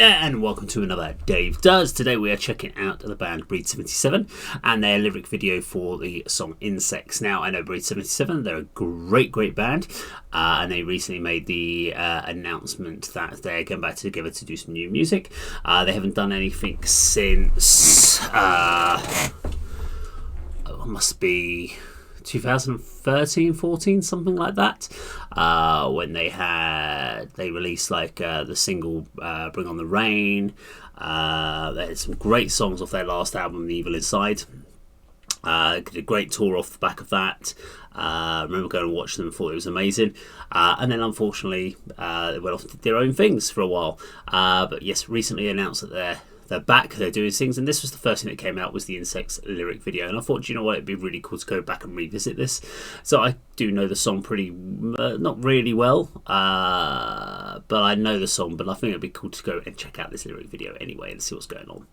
there, and welcome to another Dave Does. Today we are checking out the band Breed 77 and their lyric video for the song Insects. Now, I know Breed 77, they're a great band, and they recently made the announcement that they're getting back together to do some new music. They haven't done anything since, must be 2013, 14, something like that, when they released the single Bring on the Rain. They had some great songs off their last album, The Evil Inside. Did a great tour off the back of that. I remember going and watching them, thought it was amazing, and then unfortunately they went off to their own things for a while, but yes, recently announced that they're back, they're doing things, and this was the first thing that came out, was the Insects lyric video. And I thought, you know what, it'd be really cool to go back and revisit this. So I do know the song pretty, not really well, but I know the song, but I think it'd be cool to go and check out this lyric video anyway and see what's going on.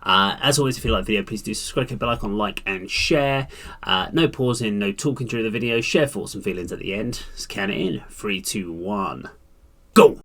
As always, if you like the video, please do subscribe, hit the bell icon, like and share. No pausing, no talking during the video. Share thoughts and feelings at the end. Scan it in. 3, 2, 1, go!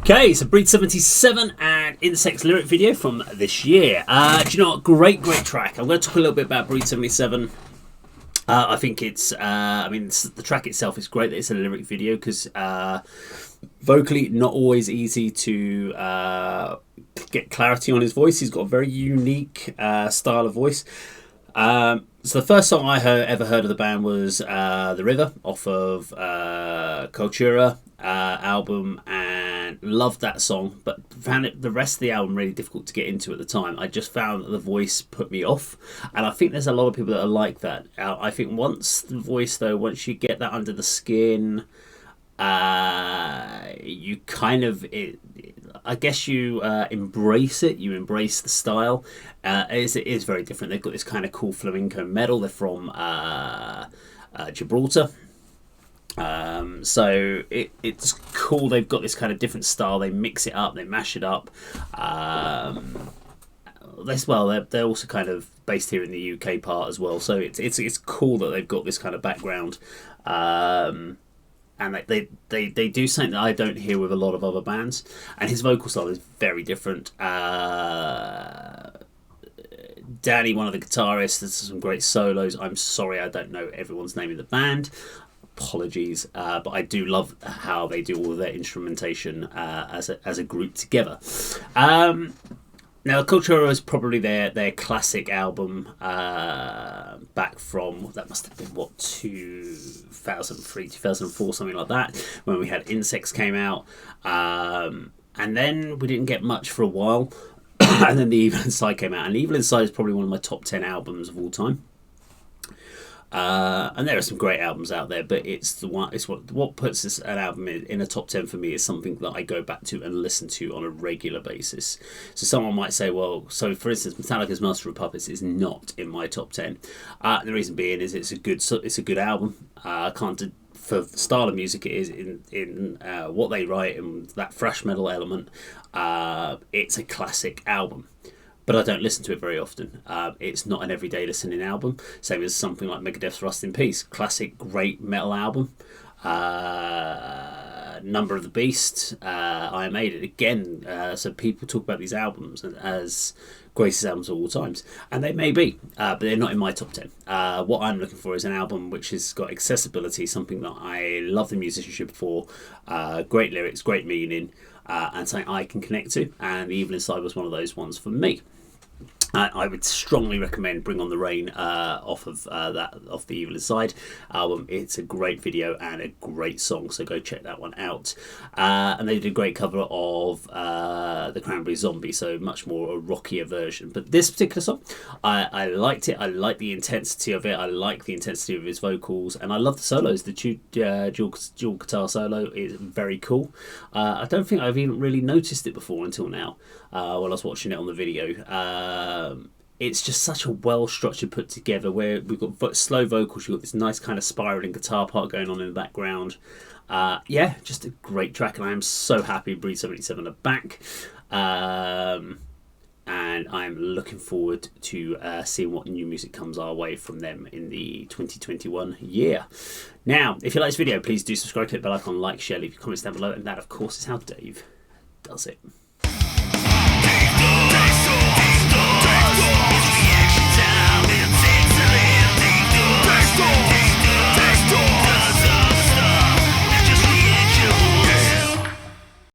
Okay, so Breed 77 and Insects lyric video from this year. Do you know what? Great track. I'm going to talk a little bit about Breed 77. I think it's, the track itself is great that it's a lyric video because vocally not always easy to get clarity on his voice. He's got a very unique style of voice. So the first song I ever heard of the band was The River off of Cultura album, and loved that song, but found the rest of the album really difficult to get into at the time. I just found that the voice put me off, and I think there's a lot of people that are like that. I think once you get that under the skin, you kind of I guess you embrace it. You embrace the style. It is very different. They've got this kind of cool flamenco metal. They're from Gibraltar. So it's cool. They've got this kind of different style. They mix it up. They mash it up. They're also kind of based here in the UK part as well. So it's cool that they've got this kind of background. And they do something that I don't hear with a lot of other bands. And his vocal style is very different. Danny, one of the guitarists, there's some great solos. I'm sorry I don't know everyone's name in the band. Apologies, but I do love how they do all of their instrumentation as a group together. Now, Cultura is probably their classic album back from, that must have been, 2003, 2004, something like that, when we had Insects came out. And then we didn't get much for a while, and then The Evil Inside came out. And The Evil Inside is probably one of my top 10 albums of all time. And there are some great albums out there, but it's what puts an album in a top 10 for me is something that I go back to and listen to on a regular basis. So someone might say, well, so for instance, Metallica's Master of Puppets is not in my top 10. The reason being is it's a good album. For the style of music it is, in what they write and that thrash metal element, it's a classic album. But I don't listen to it very often. It's not an everyday listening album. Same as something like Megadeth's Rust in Peace. Classic, great metal album. Number of the Beast, Iron Maiden. Again, so people talk about these albums as greatest albums of all times. And they may be, but they're not in my top 10. What I'm looking for is an album which has got accessibility, something that I love the musicianship for, great lyrics, great meaning, and something I can connect to. And The Evil Inside was one of those ones for me. I would strongly recommend Bring on the Rain off The Evil Inside album. It's a great video and a great song, so go check that one out. And they did a great cover of the Cranberry Zombie, so much more a rockier version. But this particular song, I liked it. I like the intensity of it. I like the intensity of his vocals, and I love the solos. The dual guitar solo is very cool. I don't think I've even really noticed it before until now while I was watching it on the video. It's just such a well-structured, put together, where we've got slow vocals, you've got this nice kind of spiraling guitar part going on in the background. Just a great track, and I am so happy Breed 77 are back. And I'm looking forward to seeing what new music comes our way from them in the 2021 year. Now, if you like this video, please do subscribe, click the bell icon, like, share, leave your comments down below, and that, of course, is how Dave does it.